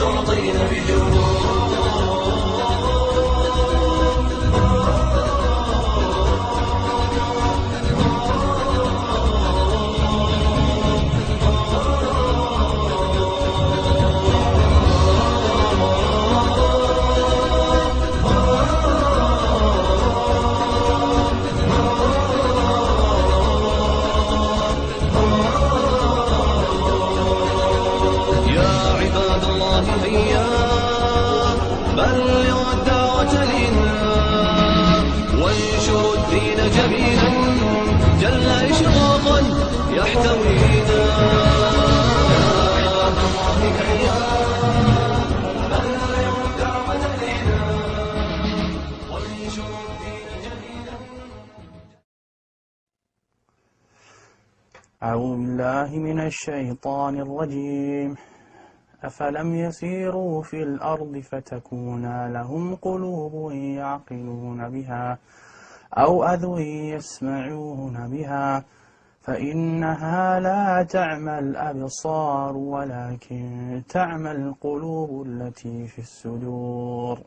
تعطين بجنون. بلغوا الدعوة لنا وانشروا الدين جميلا جل إشراقا يحتوينا. بلغوا الدعوة لنا وانشروا الدين جميلا. أعوذ بالله من الشيطان الرجيم. أفلم يسيروا في الأرض فتكون لهم قلوب يعقلون بها أو أذن يسمعون بها فإنها لا تعمى الأبصار ولكن تعمى القلوب التي في الصدور.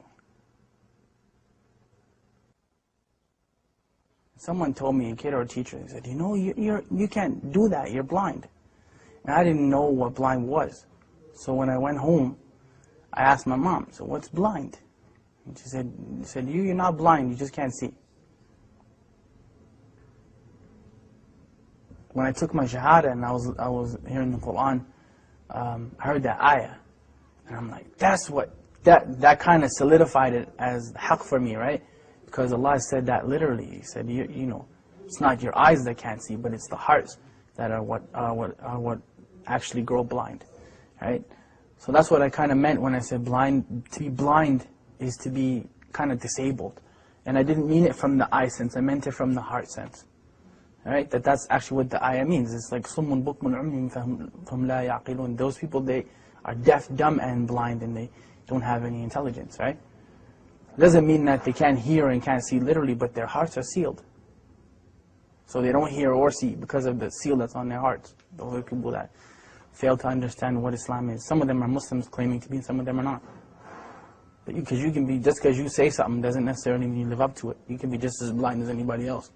Someone told me, a kid or a teacher, they said, you know, you can't do that, you're blind. And I didn't know what blind was. So when I went home, I asked my mom, so what's blind? And she said, you're not blind, you just can't see. When I took my shahada and I was hearing the Quran, I heard that ayah. And I'm like, that kind of solidified it as haqq for me, right? Because Allah said that literally. He said, you know, it's not your eyes that can't see, but it's the hearts that are what actually grow blind. Right? So that's what I kind of meant when I said blind. To be blind is to be kind of disabled. And I didn't mean it from the eye sense, I meant it from the heart sense. Right? That's actually what the ayah means. It's like صُمٌّ بُكْمٌ عُمْيٌ فَهُمْ لَا يَعْقِلُونَ. Those people, they are deaf, dumb, and blind, and they don't have any intelligence, right? It doesn't mean that they can't hear and can't see literally, but their hearts are sealed. So they don't hear or see because of the seal that's on their hearts. Those are people that fail to understand what Islam is. Some of them are Muslims claiming to be, and some of them are not. But because you can be, just because you say something doesn't necessarily mean you live up to it. You can be just as blind as anybody else.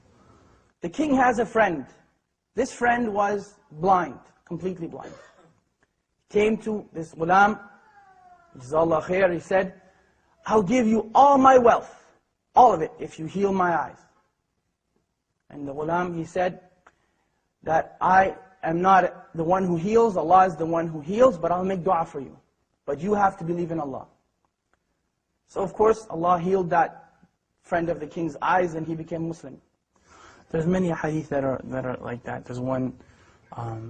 The king has a friend. This friend was blind, completely blind. Came to this ghulam, Jazakallah khair, he said, I'll give you all my wealth, all of it, if you heal my eyes. And the ghulam, he said, that I am not the one who heals, Allah is the one who heals, but I'll make dua for you. But you have to believe in Allah. So of course, Allah healed that friend of the king's eyes and he became Muslim. There's many hadith that are like that. There's one,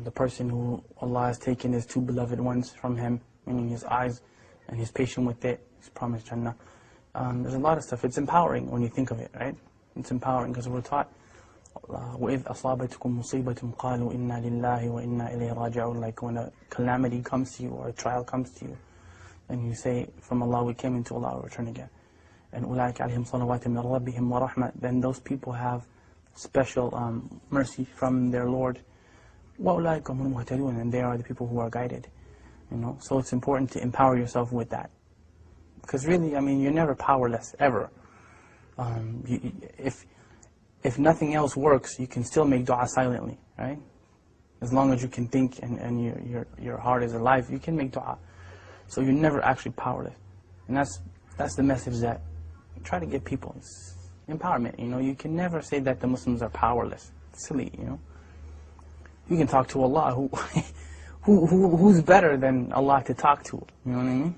the person who Allah has taken his two beloved ones from him, meaning his eyes, and he's patient with it, he's promised Jannah. There's a lot of stuff. It's empowering when you think of it, right? It's empowering because we're taught, وَإِذْ أَصَابَتْكُمْ مُصِيبَةٌ قَالُوا إِنَّا لِلَّهِ وَإِنَّا إِلَيْهِ رَاجِعُونَ. Like when a calamity comes to you or a trial comes to you, and you say, from Allah we came, into Allah we return again. And أُولَٰئِكَ عَلَيْهِمْ صَلَوَاتٍ مِّن رَبِّهِمْ وَرَحْمَةٍ. Then those people have special mercy from their Lord. وَأُولَٰئِكَ هُمُ الْمُهْتَدُونَ. And they are the people who are guided. You know, so it's important to empower yourself with that. Because really, I mean, you're never powerless, ever. If nothing else works, you can still make dua silently, right? As long as you can think and your heart is alive, you can make dua. So you're never actually powerless. And that's the message that I try to give people. It's empowerment, you know. You can never say that the Muslims are powerless. It's silly, you know. You can talk to Allah, who's better than Allah to talk to, you know what I mean?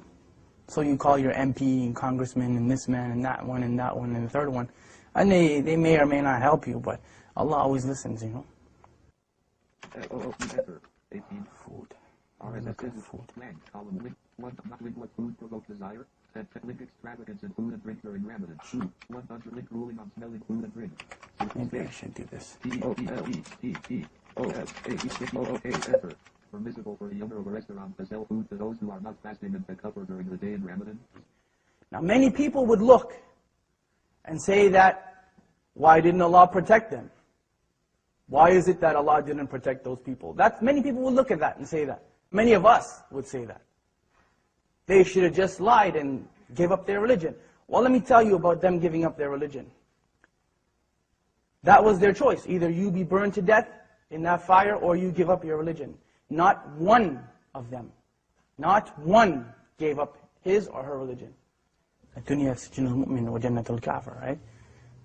So you call your MP and congressman and this man and that one and that one and the third one. And they may or may not help you, but Allah always listens, you know. Food. Food. Food provoke desire. Link extravagance in food and drink during Ramadan. 100 link ruling on smelling food and drink. Maybe I should do this. Permissible for the owner of a restaurant to sell food to those who are not fasting and pick up during the day in Ramadan. Now many people would look and say that, why didn't Allah protect them? Why is it that Allah didn't protect those people? Many people would look at that and say that. Many of us would say that. They should have just lied and gave up their religion. Well, let me tell you about them giving up their religion. That was their choice. Either you be burned to death in that fire or you give up your religion. Not one of them, not one gave up his or her religion. الدنيا سجن المؤمن وجنة الكافر, right?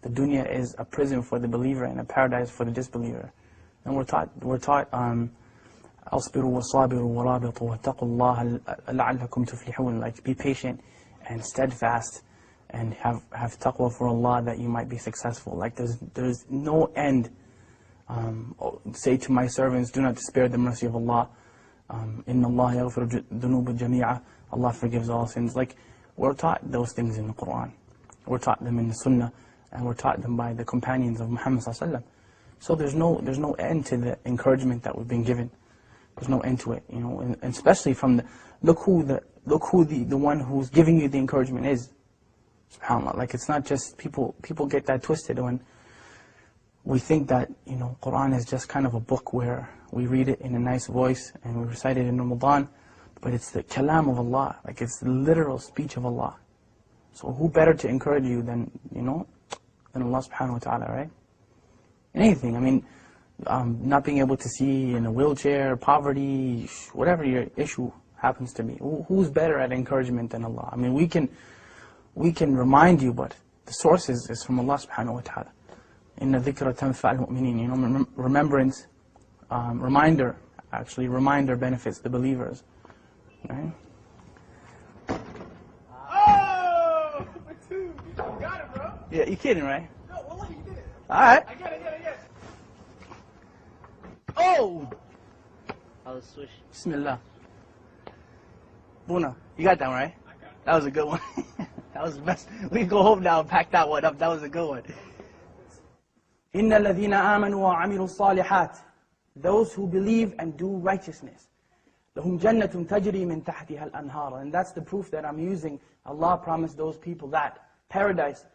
The dunya is a prison for the believer and a paradise for the disbeliever. And we're taught أصبروا وصابروا ورابطوا واتقوا الله لعلكم تفلحون. Like, be patient and steadfast and have taqwa for Allah that you might be successful. Like, there's no end. Say to my servants, do not despair the mercy of Allah. Inna Allah yaghfiru dhunuba jami'a. Allah forgives all sins. Like, we're taught those things in the Quran. We're taught them in the Sunnah, and we're taught them by the companions of Muhammad sallallahu alaihi wasallam. So there's no end to the encouragement that we've been given. There's no end to it, you know. And especially from look who the one who's giving you the encouragement is. SubhanAllah. Like, it's not just people get that twisted when we think that, you know, Quran is just kind of a book where we read it in a nice voice and we recite it in Ramadan, but it's the kalam of Allah. Like, it's the literal speech of Allah. So who better to encourage you than, you know, than Allah subhanahu wa ta'ala, right? Anything, I mean, not being able to see in a wheelchair, poverty, whatever your issue happens to be. Who's better at encouragement than Allah? I mean, we can remind you, but the source is from Allah subhanahu wa ta'ala. Inna dhikra tanfa'al mu'minin. You know, remembrance, reminder benefits the believers. Right? Oh! For two. You got it, bro. Yeah, you kidding, right? No, wallahi, you did it. Alright. I get it. Oh! I'll switch. Bismillah. Buna, you got that one, right? I got it. That was a good one. That was the best. We can go home now and pack that one up. That was a good one. إِنَّ الَّذِينَ آمَنُوا وَعَمِلُوا الصَّالِحَاتِ. Those who believe and do righteousness. لَهُمْ جَنَّةٌ تَجْرِي مِنْ تَحْتِهَا الْأَنْهَارُ. And that's the proof that I'm using. Allah promised those people that. Paradise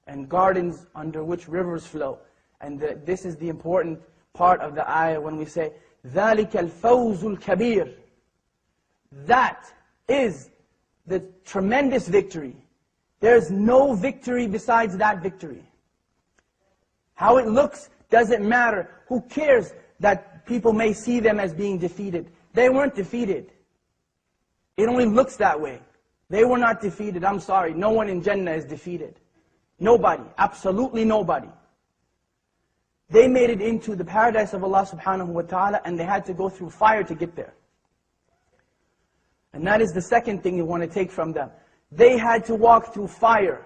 and gardens under which rivers flow. And this is the important part of the ayah when we say, ذَلِكَ الْفَوْزُ الْكَبِيرُ. That is the tremendous victory. There's no victory besides that victory. How it looks doesn't matter. Who cares that people may see them as being defeated? They weren't defeated. It only looks that way. They were not defeated. I'm sorry. No one in Jannah is defeated. Nobody. Absolutely nobody. They made it into the paradise of Allah subhanahu wa ta'ala, and they had to go through fire to get there. And that is the second thing you want to take from them. They had to walk through fire.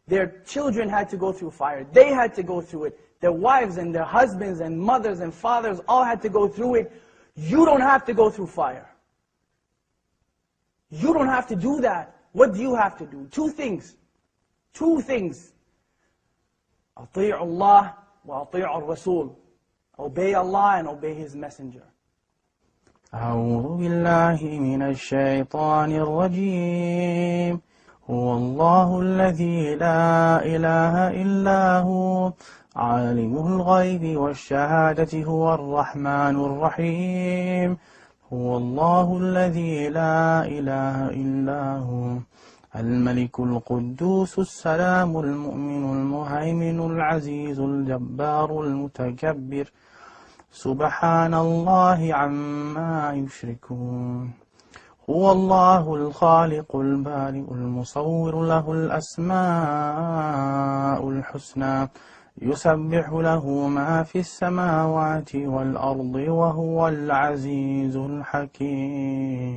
Their children had to go through fire. They had to go through it. Their wives and their husbands and mothers and fathers all had to go through it. You don't have to go through fire. You don't have to do that. What do you have to do? Two things. Two things. أطيعوا الله وأطيعوا الرسول. Obey Allah and obey His Messenger. أعوذ بالله من الشيطان الرجيم هو الله الذي لا إله إلا هو عالم الغيب والشهادة هو الرحمن الرحيم هو الله الذي لا إله إلا هو الملك القدوس السلام المؤمن المهيمن العزيز الجبار المتكبر سبحان الله عما يشركون هو الله الخالق البارئ المصور له الأسماء الحسنى يسبح له ما في السماوات والأرض وهو العزيز الحكيم